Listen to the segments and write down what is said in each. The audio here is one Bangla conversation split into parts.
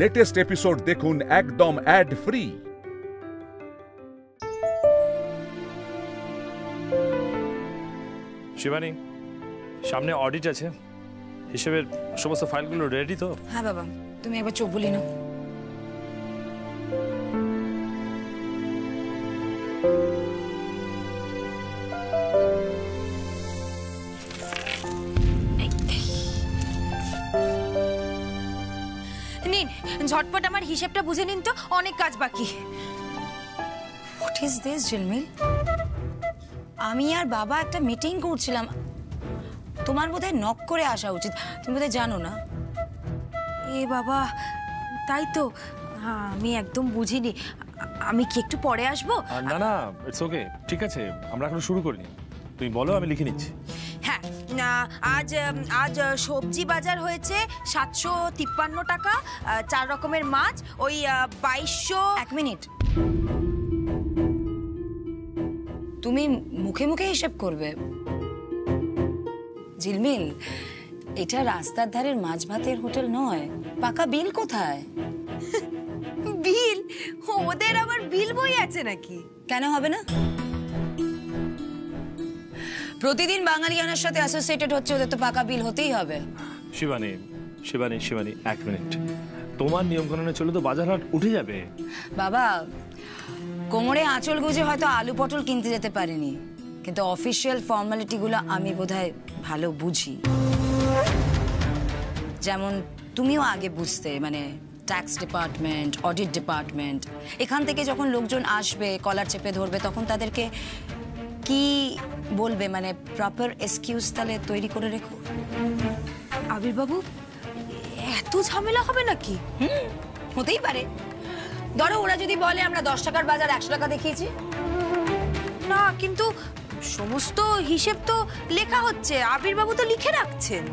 লেটেস্ট এপিসোড দেখুন একদম অ্যাড ফ্রি। শিবানী, সামনে অডিট আছে, হিসেবের সমস্ত ফাইলগুলো রেডি তো? হ্যাঁ বাবা, তুমি একবার চোখ বলি না। নিন, ঝটপট আমার হিসেবটা বুঝে নিন তো, অনেক কাজ বাকি। হোয়াট ইজ দিস ঝিলমিল? আমি আর বাবা একটা মিটিং করছিলাম, তোমার বোধহয় নক করে আসা উচিত, তুমি বোধহয় জানো না। এ বাবা, তাই তো, আমি একদম বুঝিনি। আমি কি একটু পরে আসবো? না না, ইটস ওকে, ঠিক আছে, আমরা এখনো শুরু করিনি। তুমি বলো, আমি লিখে নিচ্ছি। হ্যাঁ, আজ সবজি বাজার হয়েছে 753 টাকা, 4 রকমের মাছ ওই 2200। এক মিনিট, তুমি মুখে মুখে হিসেব করবে? ঝিলমিল, এটা রাস্তার ধারের মাছ ভাতের হোটেল নয়, পাকা বিল কোথায়? বিল? ওদের আবার বিল বই আছে নাকি? কেন হবে না? প্রতিদিন বাঙালিয়ানার সাথে অ্যাসোসিয়েটেড হচ্ছে, ওদের তো পাকা বিল হতেই হবে। শিবানী শিবানী শিবানী, এক মিনিট, তোমার নিয়ম কানুনে চলে তো বাজার হাট উঠে যাবে। বাবা, কোমরে আঁচল গুজে হয়তো আলু পটল কিনতে যেতে পারিনি, কিন্তু অফিসিয়াল ফর্মালিটিগুলো আমি বোধহয় ভালো বুঝি। যেমন তুমিও আগে বুঝতে, মানে ট্যাক্স ডিপার্টমেন্ট, অডিট ডিপার্টমেন্ট, এখান থেকে যখন লোকজন আসবে, কলার চেপে ধরবে, তখন তাদেরকে কি বলবে, মানে প্রপার এক্সকিউজ তাহলে তৈরি করে রেখো। আবির বাবু, এত ঝামেলা হবে নাকি? হতেই পারে। ধরো ওরা যদি বলে আমরা 10 টাকার বাজার 100 টাকা দেখিয়েছি, না কিন্তু সমস্ত হিসেব তো লেখা হচ্ছে, আবির বাবু তো লিখে রাখছেন।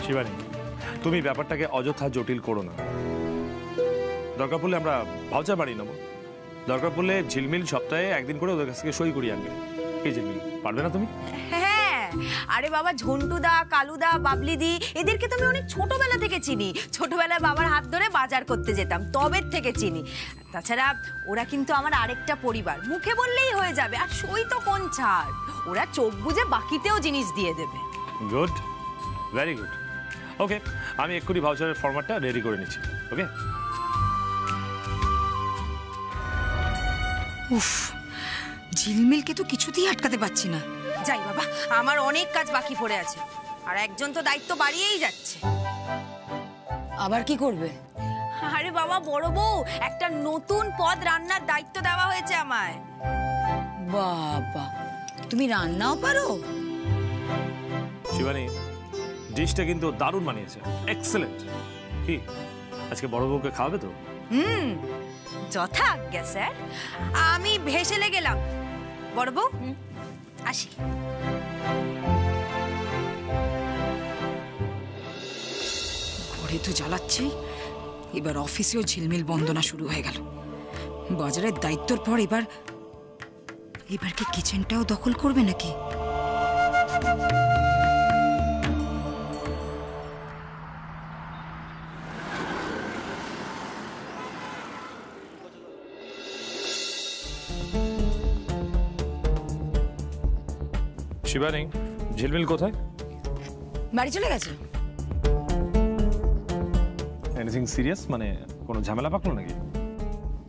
শিবানী, তুমি ব্যাপারটাকে অযথা জটিল করো না। দরকার পড়লে আমরা ভাউচার বাড়িয়ে নেবো, দরকার পড়লে ঝিলমিল সপ্তাহে একদিন করে ওদের কাছ থেকে সই করিয়ে আনবে। কি ঝিলমিল, পারবে না তুমি? হ্যাঁ, আরে বাবা, ঝন্টুদা, কালুদা, বাবলিদি, এদেরকে তো আমি অনেক ছোটবেলা থেকে চিনি। ছোটবেলায় বাবার হাত ধরে বাজার করতে যেতাম, তবের থেকে চিনি। তাছাড়া ওরা কিন্তু আমার আরেকটা পরিবার, মুখে বললেই হয়ে যাবে। আর সই তো কোন ছাড়, ওরা চোখ বুঝে বাকিতেও জিনিস দিয়ে দেবে। Good, very good. ওকে, আমি এক্ষুনি ভাউচারের ফরম্যাটটা রেডি করে নিচ্ছি। ওকে। উফ, ঝিলমিলকে তো কিছুতেই আটকাতে পারছি না। যাই বাবা, আমার অনেক কাজ বাকি পড়ে আছে, আর একজন তো দায়িত্ব বাড়িয়েই যাচ্ছে। আবার কি করবে? আরে বাবা, বড় বউ, একটা নতুন পদ রান্নার দায়িত্ব দেওয়া হয়েছে আমায়। বাবা, তুমি রান্নাও পারো? শিবানী, ডিশটা কিন্তু দারুণ বানিয়েছে, এক্সেলেন্ট। কি আজকে বড় বউকে খাওয়াবে তো? যথা আজ্ঞা স্যার, আমি ভেসেলে গেলাম। বড় বউ, আসি। ঘরে তো জ্বালাচ্ছি, এবার অফিসেও ঝিলমিল বন্দনা শুরু হয়ে গেল। বাজারের দায়িত্বর পর এবার কি কিচেনটাও দখল করবে নাকি? শিবানী, ঝিলমিল কোথায়? বাড়ি চলে গেছে। এনিথিং সিরিয়াস, মানে কোনো ঝামেলা পাকলো নাকি?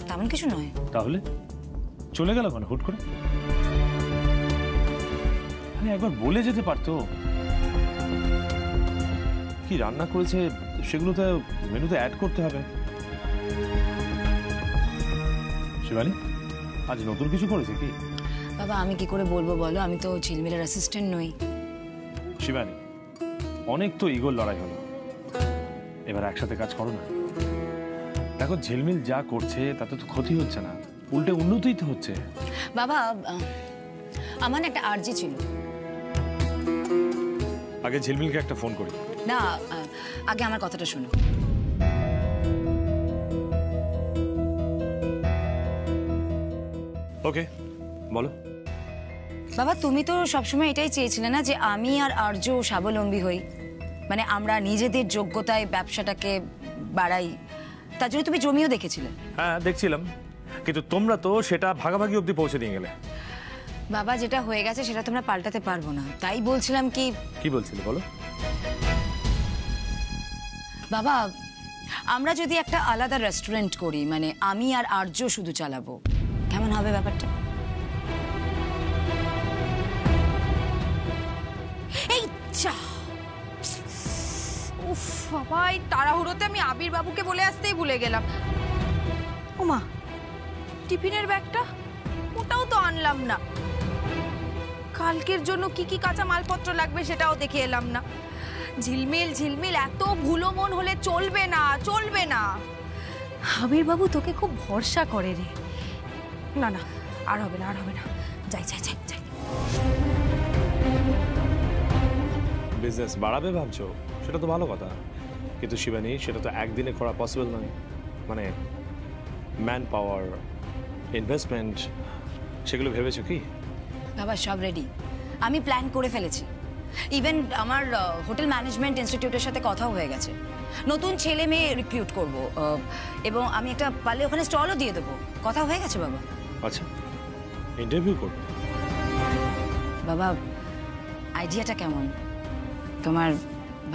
তেমন কিছু নয়। তাহলে চলে গেল কেন হুট করে? মানে একবার বলে যেতে পারতো। কি রান্না করেছে সেগুলো তো মেনুতে অ্যাড করতে হবে। শিবানী, আজ নতুন কিছু করেছে কি? বাবা, আমি কি করে বলবো বলো, আমি তো ঝিলমিলের অ্যাসিস্ট্যান্ট নই। শিবানী, অনেক তো ইগোর লড়াই হলো, এবার একসাথে কাজ করো না। দেখো, ঝিলমিল যা করছে তাতে তো ক্ষতি হচ্ছে না, উল্টে উন্নতিই তো হচ্ছে। বাবা, আমার একটা আর্জি ছিল। আগে ঝিলমিলকে একটা ফোন করি। না, আগে আমার কথাটা শোনো। ওকে, বলো। বাবা, তুমি তো সবসময় এটাই চেয়েছিলে না যে আমি আর আর্য স্বাবলম্বী হই, মানে আমরা নিজেদের যোগ্যতায় ব্যবসাটাকে বাড়াই, তার জন্য তুমি জমিও দেখেছিলে। হ্যাঁ দেখছিলাম, কিন্তু তোমরা তো সেটা ভাগাভাগি অবধি পৌঁছে দিয়ে গেলে। বাবা, যেটা হয়ে গেছে সেটা তোমরা পাল্টাতে পারবো না, তাই বলছিলাম কি বলছিলে বলো। বাবা, আমরা যদি একটা আলাদা রেস্টুরেন্ট করি, মানে আমি আর আর্য শুধু চালাবো, কেমন হবে ব্যাপারটা? এই চা, উফ বাবা, এই তাড়াহুড়োতে আমি আবির বাবুকে বলে আসতেই ভুলে গেলাম। ওমা, টিফিনের ব্যাগটা ওটাও তো আনলাম না। কালকের জন্য কি কি কাঁচা মালপত্র লাগবে সেটাও দেখে এলাম না। ঝিলমিল ঝিলমিল, এত ভুলো মন হলে চলবে না, চলবে না। আবির বাবু তোকে খুব ভরসা করে রে। না না, আর হবে না, আর হবে না। যাই যাই যাই যাই। বিজনেস বাড়াবে ভাবছো, সেটা তো ভালো কথা, কিন্তু শিবানী সেটা তো একদিনে করা পসিবল নয়। মানে ম্যান পাওয়ার, ইনভেস্টমেন্ট, সেগুলো ভেবেছো কি? বাবা, সব রেডি, আমি প্ল্যান করে ফেলেছি। ইভেন আমার হোটেল ম্যানেজমেন্ট ইনস্টিটিউটের সাথে কথাও হয়ে গেছে। নতুন ছেলে মেয়ে রিক্রুট করব, এবং আমি একটা পারলে ওখানে স্টলও দিয়ে দেবো। কথা হয়ে গেছে বাবা। আচ্ছা, ইন্টারভিউ করবে? বাবা, আইডিয়াটা কেমন? তোমার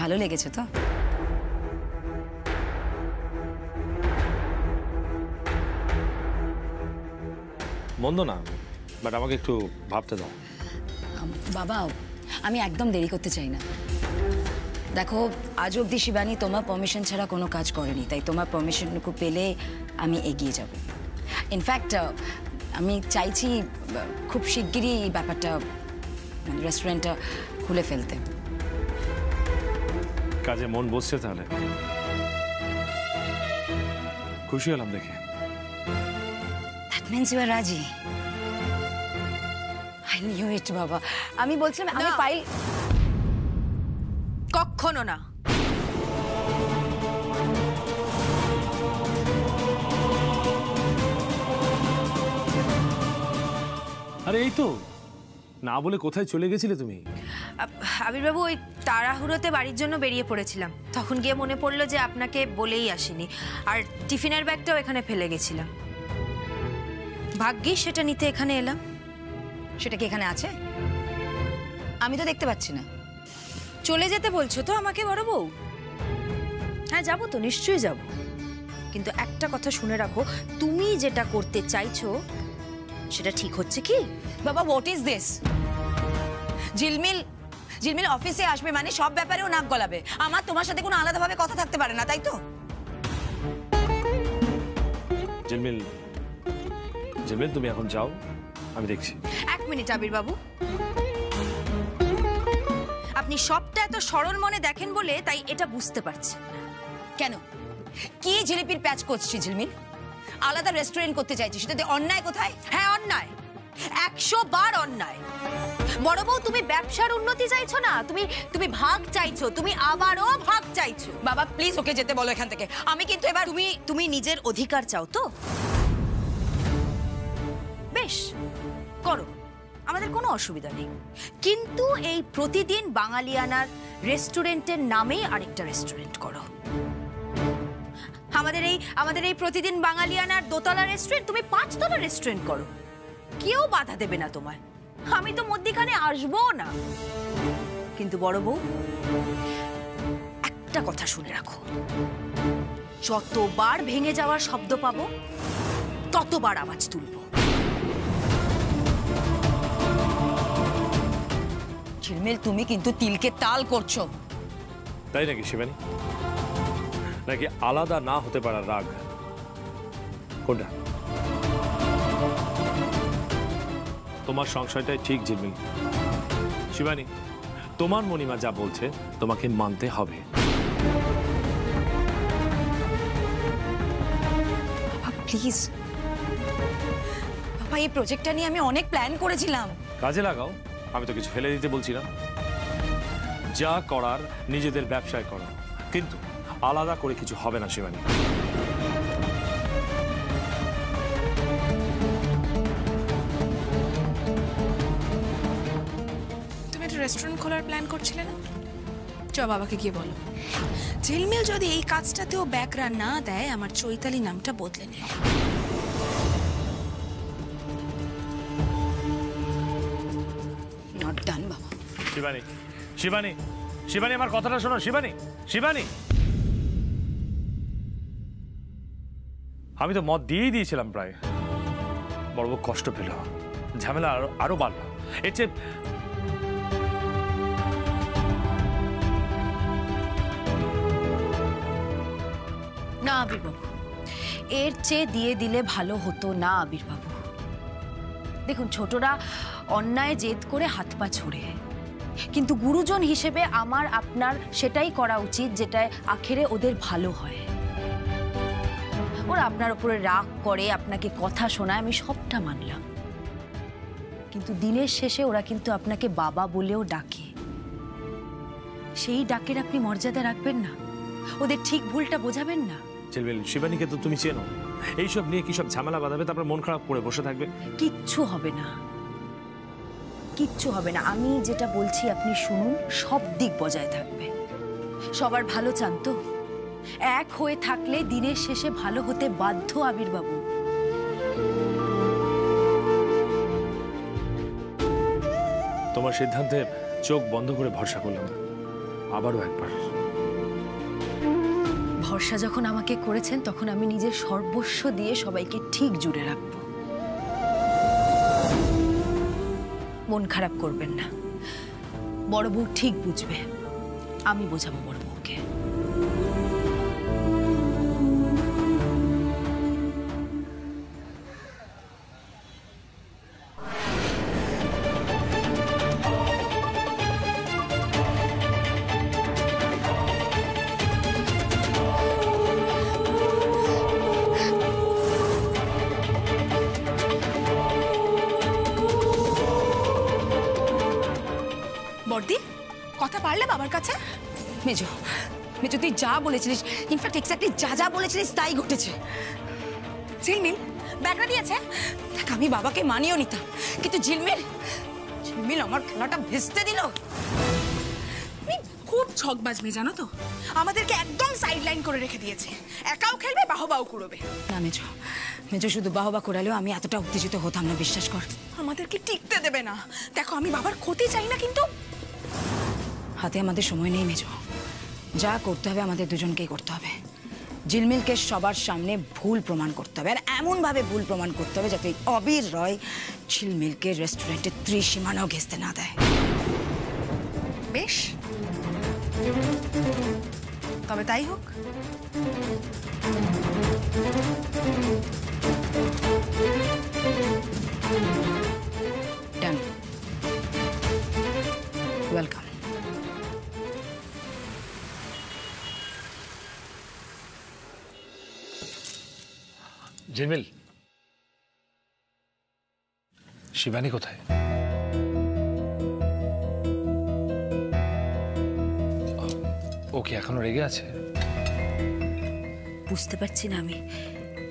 ভালো লেগেছে তো? মন্দ না, বাট আমাকে একটু ভাবতে দাও। বাবা, আমি একদম দেরি করতে চাই না। দেখো, আজ অবধি শিবানী তোমার পারমিশন ছাড়া কোনো কাজ করেনি, তাই তোমার পারমিশনটুকু পেলে আমি এগিয়ে যাব। ইনফ্যাক্ট আমি চাইছি খুব শিগগিরই এই ব্যাপারটা, মানে রেস্টুরেন্টটা খুলে ফেলতে। কাজে মন বসছে তাহলে? খুশি হলাম দেখে। দ্যাট মিন্স ইউ আর রাজি। আই নিউ ইট বাবা। আমি বলছিলাম আমি ফাইল। কখনো না। আরে এই তো, না বলে কোথায় চলে গেছিলে তুমি? আবির বাবু, ওই তাড়াহুড়োতে বাড়ির জন্য বেরিয়ে পড়েছিলাম, তখন গিয়ে মনে পড়লো যে আপনাকে বলেই আসিনি, আর টিফিনের ব্যাগটাও এখানে ফেলে গেছিলাম। ভাগ্যিস সেটা নিতে এখানে এলাম। সেটা কি এখানে আছে? আমি তো দেখতে পাচ্ছি না। চলে যেতে বলছো তো আমাকে বড় বউ? হ্যাঁ যাবো তো, নিশ্চয়ই যাব, কিন্তু একটা কথা শুনে রাখো, তুমি যেটা করতে চাইছো সেটা ঠিক হচ্ছে কি? বাবা, হোয়াট ইজ দিস? ঝিলমিল ঝিলমিল অফিসে আসবে মানে সব ব্যাপারেও নাক গলাবে। আমার তোমার সাথে কোনো আলাদাভাবে কথা থাকতে পারে না, তাই তো? ঝিলমিল, ঝিলমিল তুমি এখন যাও, আমি দেখছি। এক মিনিট আবির বাবু, আপনি সবটা এত সরল মনে দেখেন বলে তাই এটা বুঝতে পারছি। কেন? কি জিলিপির প্যাচ করছি ঝিলমিল? আলাদা রেস্টুরেন্ট করতে চাইছি, সেটাতে অন্যায় কোথায়? হ্যাঁ অন্যায়, 100 বার অন্যায়। বড় বউ, তুমি ব্যবসার উন্নতি চাইছো না, তুমি ভাগ চাইছো, তুমি আবারও ভাগ চাইছো। বাবা প্লিজ ওকে যেতে বলো এখান থেকে। আমি কিন্তু এবার তুমি নিজের অধিকার চাও তো? বেশ, করো, আমাদের কোনো অসুবিধা নেই, কিন্তু এই প্রতিদিন বাঙালিয়ানার রেস্টুরেন্টের নামেই আরেকটা রেস্টুরেন্ট করো। আমাদের এই প্রতিদিন বাঙালিয়ানার দোতলা রেস্টুরেন্ট তুমি 5 তলা রেস্টুরেন্ট করো, কেউ বাধা দেবে না তোমায়, আমি তো মধ্যিখানে আসবো না। কিন্তু বড় বউ, একটা কথা শুনে রাখো, যতবার ভেঙে যাওয়ার শব্দ পাবো ততবার আওয়াজ তুলবো। ঝিলমিল, তুমি কিন্তু তিলকে তাল করছো। তাই নাকি শিবানী? নাকি আলাদা না হতে পারার রাগ? কোনটা? তোমার সংশয়টাই ঠিক ঝিলমিল। শিবানী, তোমার মণিমা যা বলছে তোমাকে মানতে হবে। প্লিজ বাবা, এই প্রজেক্টটা নিয়ে আমি অনেক প্ল্যান করেছিলাম। কাজে লাগাও, আমি তো কিছু ফেলে দিতে বলছি না। যা করার নিজেদের ব্যবসায় করো, কিন্তু আলাদা করে কিছু হবে না শিবানী। তুমি একটা রেস্টুরেন্ট খোলার প্ল্যান করছিলে না? বাবাকে গিয়ে বলো ঝিলমিল যদি এই কাজটাতেও ব্যাকরা না দেয় আমার চৈতালি নামটা বদলে নিও। নট ডান বাবা। শিবানী, শিবানী, শিবানী, আমার কথাটা শোনো। শিবানী, শিবানী, আমি তো মত দিয়েই দিয়েছিলাম প্রায়। বড় কষ্ট পেল, ঝামেলা আরো বাড়লো। এর চেয়ে না আবির্বাবু, এর চেয়ে দিয়ে দিলে ভালো হতো না আবির্বাবু। দেখুন, ছোটরা অন্যায় জেদ করে হাত পা ছড়ে, কিন্তু গুরুজন হিসেবে আমার আপনার সেটাই করা উচিত যেটায় আখেরে ওদের ভালো হয়। ওরা আপনার উপরে রাগ করে, আপনাকে কথা শোনায়, আমি সবটা মানলাম, কিন্তু দিনের শেষে ওরা কিন্তু আপনাকে বাবা বলেও ডাকে। সেই ডাকের আপনি মর্যাদা রাখবেন না? ওদের ঠিক ভুলটা বোঝাবেন না? ঝিলমিল, শিবানীকে তো তুমি চেনো। এইসব নিয়ে কি সব ঝামেলা বাঁধাবে, তারপর মন খারাপ করে বসে থাকবে? কিচ্ছু হবে না, কিচ্ছু হবে না। আমি যেটা বলছি আপনি শুনুন, সব দিক বজায় থাকবে। সবার ভালো চান তো? এক হয়ে থাকলে দিনের শেষে ভালো হতে বাধ্য আবির্বাবু। তোমার সিদ্ধান্তে চোখ বন্ধ করে ভরসা করলাম আবারও একবার। ভরসা যখন আমাকে করেছেন, তখন আমি নিজের সর্বস্ব দিয়ে সবাইকে ঠিক জুড়ে রাখবো। মন খারাপ করবেন না, বড় বউ ঠিক বুঝবে। আমি বোঝাবো বড় বউকে। বর্দি, কথা পারলে বাবার কাছে? মেজো, মেজো, তুই যা বলেছিলিস, ইনফ্যাক্ট এক্স্যাক্টলি যা যা বলেছিলিস তাই ঘটেছে। ঝিলমিল ব্যাগরা দিয়েছে। দেখ, আমি বাবাকে মানিয়েও নিতাম, কিন্তু ঝিলমিল ঝিলমিল আমার খেলাটা ভেস্তে দিল। খুব ছকবাজ মেয়ে, জানো তো? আমাদেরকে একদম সাইড লাইন করে রেখে দিয়েছে। একাও খেলবে, বাহবাও কুড়োবে। না মেজো, মেজো শুধু বাহবা করালেও আমি এতটা উত্তেজিত হতাম না, বিশ্বাস কর। আমাদেরকে টিকতে দেবে না। দেখো, আমি বাবার ক্ষতি চাই না, কিন্তু হাতে আমাদের সময় নেই মেজো। যা করতে হবে আমাদের দুজনকেই করতে হবে। ঝিলমিলকে সবার সামনে ভুল প্রমাণ করতে হবে, আর এমনভাবে ভুল প্রমাণ করতে হবে যাতে অবির রয় ঝিলমিলকে রেস্টুরেন্টের ত্রিসীমানাও ঘেঁচতে না দেয়। বেশ, তবে তাই হোক। ডান, ওয়েলকাম। ঝিলমিল, শিবানী কোথায়? ও কি এখনো রেগে আছে? বুঝতে পারছি না আমি।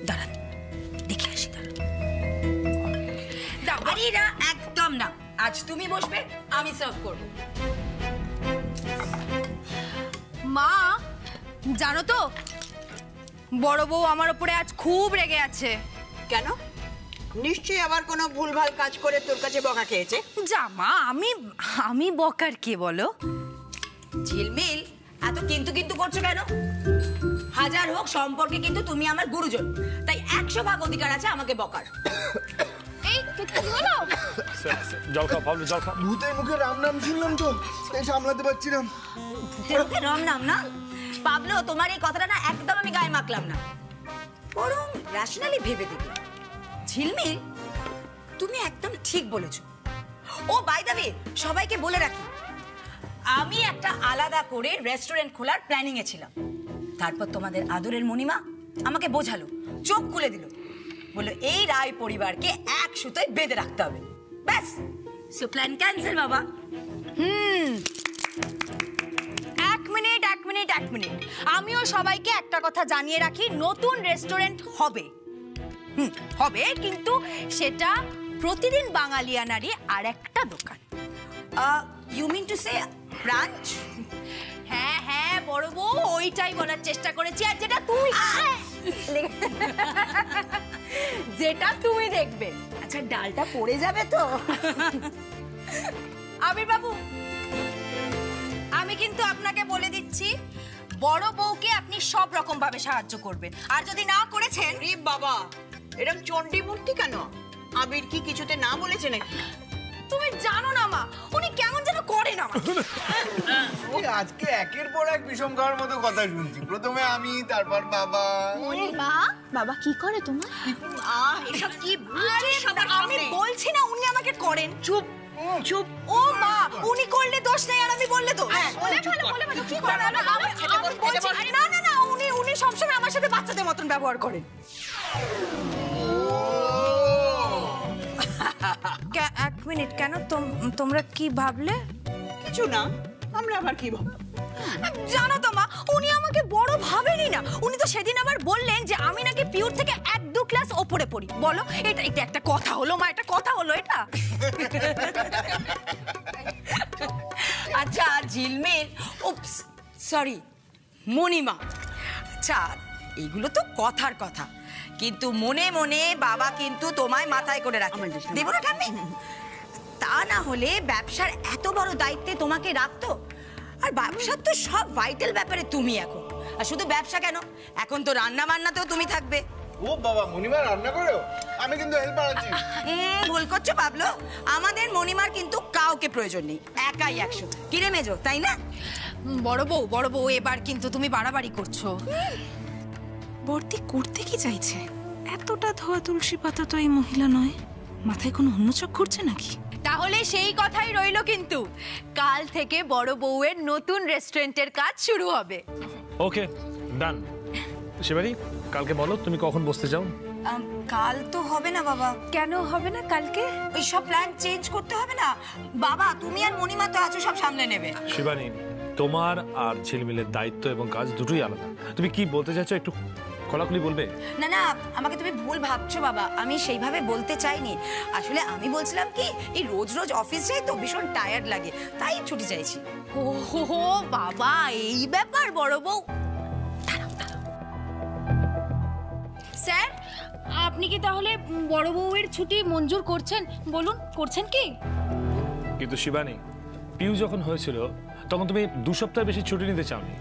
দাঁড়ান, দেখে আসি। দাঁড়ান, না একদম না। আজ তুমি বসবে, আমি সার্ভ করব। মা, জানো তো বড় বউ আমার উপরে আজ খুব রেগে আছে। কেন? নিশ্চয়ই আবার কোনো ভুলভাল কাজ করে তোর কাছে বকা খেয়েছে। যা মা, আমি বকার কে বলো? ঝিলমিল, এত কিন্তু কিন্তু করছো কেন? হাজার হোক সম্পর্কে কিন্তু তুমি আমার গুরুজন, তাই 100 ভাগ অধিকার আছে আমাকে বকার। এই কি হলো? জল খাও পাবলু, জল খাও। ভূতের মুখে রাম নাম শুনলাম তো, তাই সামলাতে পারছি না। ভূতের মুখে রাম নাম না? পাবলো, তোমার এই কথাটা না একদম আমি গায়ে মাখলাম না, বরং রেশনালি ভেবে দেখলাম। ঝিলমিল, তুমি একদম ঠিক বলেছো। ও বাই দ্য ওয়ে, সবাইকে বলে রাখি, আমি একটা আলাদা করে রেস্টুরেন্ট খোলার প্ল্যানিং এ ছিলাম। তারপর তোমাদের আদরের মণিমা আমাকে বোঝালো, চোখ খুলে দিল, বললো এই রায় পরিবারকে এক সুতোয় বেঁধে রাখতে হবে। ব্যাস, সো প্ল্যান ক্যান্সেল বাবা। এক মিনিট, আমিও সবাইকে একটা কথা জানিয়ে রাখি, নতুন রেস্টুরেন্ট হবে। হবে, কিন্তু সেটা প্রতিদিন বাঙালিয়ানারই আর একটা দোকান। You mean to say branch? হ্যাঁ হ্যাঁ বড় বউ, ওইটাই বলার চেষ্টা করেছি। আর যেটা তুমি দেখবে। আচ্ছা ডালটা পড়ে যাবে তো। আবির বাবু, আমি কিন্তু আপনাকে বলে দিচ্ছি, বড় বউকে আপনি সব রকম ভাবে সাহায্য করবেন, আর যদি না করেছেন। রে বাবা, এরকম চণ্ডী মূর্তি কেন? আবির কি কিছুতে না বলেছে নাকি? তুমি জানো না মা, উনি কেমন যেন করেন আমাকে। আজকে একের পর এক বিষম খাওয়ার মতো কথা শুনছি। প্রথমে আমি, তারপর বাবা। মা, বাবা কি করে তোমার? এসব কি আরে আমি বলছি না উনি আমাকে করেন। চুপ চুপ। ও মা, উনি করলে দোষ নেই আর আমি বললে দোষ। বলে ভালো কি করে? আমি বলছি না না না, উনি সবসময় আমার সাথে বাচ্চাদের মতন ব্যবহার করেন। এক মিনিট, কেন তোমরা কি ভাবলে? কিছু না, আমরা আবার কি ভাববো? জানো তো মা, উনি আমাকে বড় ভাবেনই না। উনি তো সেদিন আবার বললেন যে আমি নাকি পিওর থেকে 1-2 ক্লাস ওপরে পড়ি। বলো, এটা একটা কথা হলো মা? এটা কথা হলো এটা? আচ্ছা ঝিলমিল, উপস সরি মণিমা, আচ্ছা এগুলো তো কথার কথা, কিন্তু মনে মনে বাবা কিন্তু তোমায় মাথায় করে রাখে। দেব না ঠাম্মি? তা না হলে ব্যবসার এত বড় দায়িত্বে তোমাকে রাখতো। আর ব্যবসার তো সব ভাইটাল ব্যাপারে তুমি এখন। আর শুধু ব্যবসা কেন, এখন তো রান্না বান্নাতেও তুমি থাকবে। ও বাবা, মণিমা রান্না করো? আমি কিন্তু হেল্পার আছি। ভুল করছো পাবলো, আমাদের মণিমার কিন্তু কাউকে প্রয়োজন নেই, একাই 100। কিরে মেজো, তাই না? বড় বউ এবার কিন্তু তুমি বাড়াবাড়ি করছো। বর্দি করতে কি চাইছে? এতটা ধোয়া তুলসী পাতা তো এই মহিলা নয়। মাথায় কোনো অন্য চক ঘুরছে নাকি? তাহলে সেই কথাই রইলো, কিন্তু কাল থেকে বড় বউয়ের নতুন রেস্টুরেন্টের কাজ শুরু হবে। ওকে, ডান। শিবানী, কালকে বলো তুমি কখন বসতে চাও? কাল তো হবে না বাবা। কেন হবে না? কালকে ওই সব প্ল্যান চেঞ্জ করতে হবে না বাবা, তুমি আর মণিমা তো আছো, সব সামলে নেবে। শিবানী, তোমার আর ঝিলমিলের দায়িত্ব এবং কাজ দুটোই আলাদা। তুমি কি বলতে চাইছো একটু খোলাখুলি বলবে? না না, আমাকে তুমি ভুল ভাবছো বাবা, আমি সেইভাবে বলতে চাইনি। আসলে আমি বলছিলাম কি, এই রোজ রোজ অফিস যাই তো ভীষণ টায়ার্ড লাগে, তাই ছুটি চাইছি। ওহো বাবা, এই ব্যাপার বড় বউ। স্যার, আপনি কি তাহলে বড় বউয়ের ছুটি মঞ্জুর করছেন? বলুন, করছেন কি? কিন্তু শিবানী, পিউ যখন হয়েছিল তখন তুমি 2 সপ্তাহ বেশি ছুটি নিতে চাওনি।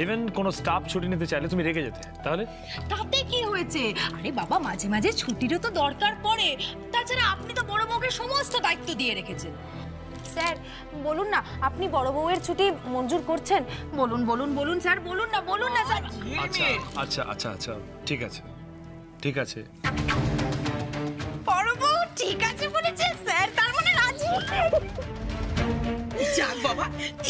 ইভেন কোনো স্টাফ ছুটি নিতে চাইলে তুমি রেগে যেতে, তাহলে? তাতে কি হয়েছে? আরে বাবা, মাঝে মাঝে ছুটিরও তো দরকার পড়ে। তাছাড়া আপনি তো বড় বউকে সমস্ত দায়িত্ব দিয়ে রেখেছেন। স্যার বলুন না, আপনি বড় বউয়ের ছুটি মঞ্জুর করছেন? বলুন বলুন বলুন স্যার, বলুন না স্যার। আচ্ছা আচ্ছা আচ্ছা আচ্ছা, ঠিক আছে ঠিক আছে। বড় বউ ঠিক আছে বলেছে স্যার, তার মানে রাজি। যাক বাবা,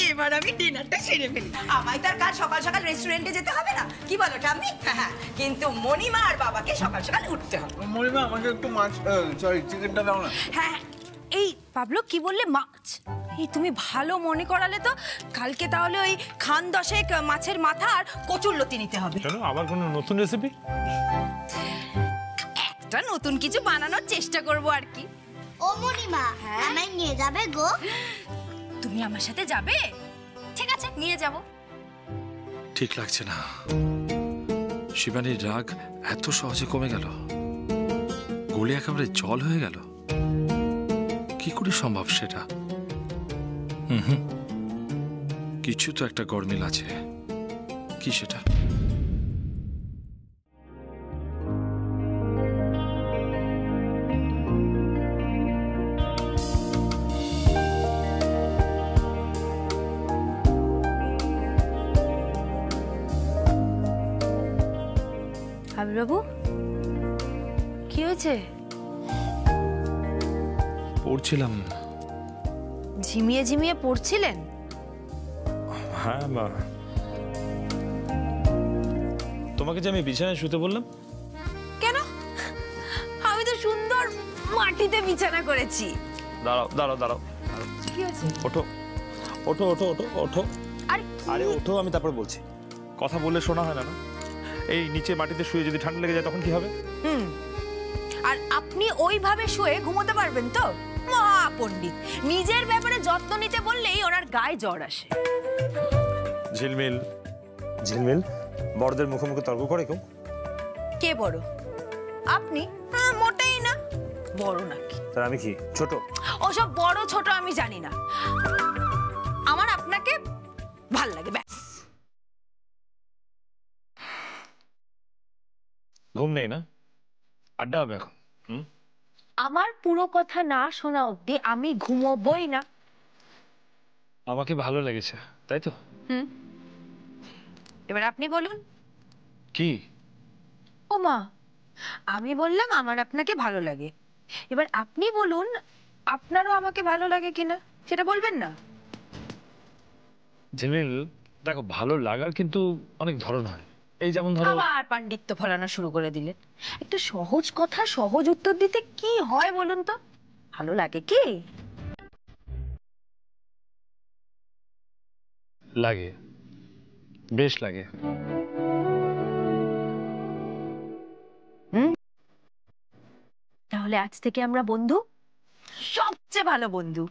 এবার আমি ডিনারটা সেরে ফেলি। আমায় তার কাল সকাল সকাল রেস্টুরেন্টে যেতে হবে না, কি বলো ঠাম্মি? হ্যাঁ, কিন্তু মণিমা আর বাবাকে সকাল সকাল উঠতে হবে। মণিমা, আমাকে একটু মাছ, সরি চিকেনটা দাও না। হ্যাঁ, এই পাবলো কি বললে? মাছ? এই তুমি ভালো মনে করালে তো। কালকে তাহলে ওই খান 10 মাছের মাথা আর কচুরলতি নিতে হবে। কেন, আবার কোনো নতুন রেসিপি? একটা নতুন কিছু বানানোর চেষ্টা করব আর কি। ও মণিমা, আমায় নিয়ে যাবে গো? তুমি আমার সাথে যাবে? ঠিক আছে, নিয়ে যাব। ঠিক লাগছে না। শিবানীর রাগ এত সহজে কমে গেল, গলে একেবারে জল হয়ে গেল। কি করে সম্ভব সেটা? কিছু তো একটা গরমিল আছে, কি সেটা? আবির বাবু, কি হয়েছে? পড়ছিলাম। ঝিমিয়ে ঝিমিয়ে পড়ছিলেন? হ্যাঁ মা, তোমাকে যে আমি বিছানায় শুতে বললাম। কেন? আমি তো সুন্দর মাটিতে বিছানা করেছি। দাঁড়াও দাঁড়াও দাঁড়াও, কি হয়েছে? ওঠো ওঠো ওঠো ওঠো ওঠো। আর আরে ওঠো, আমি তারপর বলছি। কথা বললে শোনা হয় না না? এই নিচে মাটিতে শুয়ে যদি ঠান্ডা লেগে যায় তখন কি হবে? আর আপনি ওইভাবে শুয়ে ঘুমোতে পারবেন তো? মহাপণ্ডিত, নিজের ব্যাপারে যত্ন নিতে বললেই ওনার গায়ে জ্বর আসে। ঝিলমিল ঝিলমিল বড়দের মুখোমুখি তর্ক করে কেউ? কে বড়? আপনি? মোটেই না। বড় নাকি? তার আমি কি ছোট? ওসব বড় ছোট আমি জানি না, আমার আপনাকে ভাল লাগে ব্যাস। ঘুম নেই না? আড্ডা হবে এখন। আমার পুরো কথা না শোনা অবধি আমি ঘুমোবই না। আমাকে ভালো লেগেছে তাই তো? এবার আপনি বলুন। কি? ও মা, আমি বললাম আমার আপনাকে ভালো লাগে, এবার আপনি বলুন আপনারও আমাকে ভালো লাগে কিনা, সেটা বলবেন না? ঝিলমিল দেখো, ভালো লাগার কিন্তু অনেক ধরন হয়। এই যেমন ধরো, আবার পাণ্ডিত্য ফলানো শুরু করে দিলেন। একটা সহজ কথা সহজ উত্তর দিতে কি হয় বলুন তো? ভালো লাগে কি? লাগে, বেশ লাগে। তাহলে আজ থেকে আমরা বন্ধু, সবচেয়ে ভালো বন্ধু,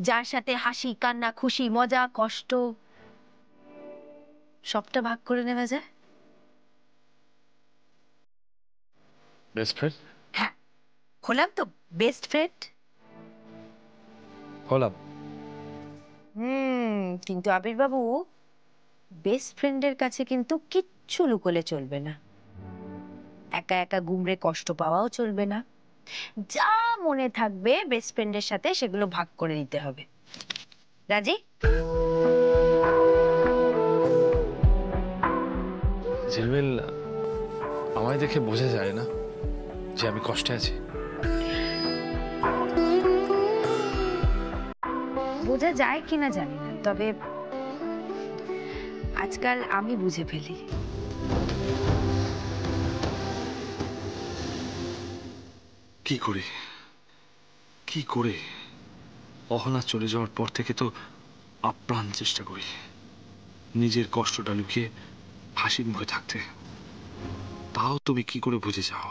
যার সাথে হাসি কান্না খুশি মজা কষ্ট সবটা ভাগ করে নেওয়া যায়। Best friend? হ্যাঁ, হলাম তো বেস্ট ফ্রেন্ড। হলাম। কিন্তু আবির বাবু, বেস্ট ফ্রেন্ডের কাছে কিন্তু কিচ্ছু লুকোলে চলবে না, একা একা গুমড়ে কষ্ট পাওয়াও চলবে না, যা মনে থাকবে বেস্ট ফ্রেন্ডের সাথে সেগুলো ভাগ করে নিতে হবে। রাজি? ঝিলমিল, আমায় দেখে বোঝা যায় না যে আমি কষ্টে আছি? বোঝা যায় কিনা জানি না, তবে আজকাল আমি বুঝে ফেলি। কি করে অহনা চলে যাওয়ার পর থেকে তো আপ্রাণ চেষ্টা করি নিজের কষ্টটা লুকিয়ে হাসির মুখে থাকতে, তাও তুমি কি করে বুঝে যাও?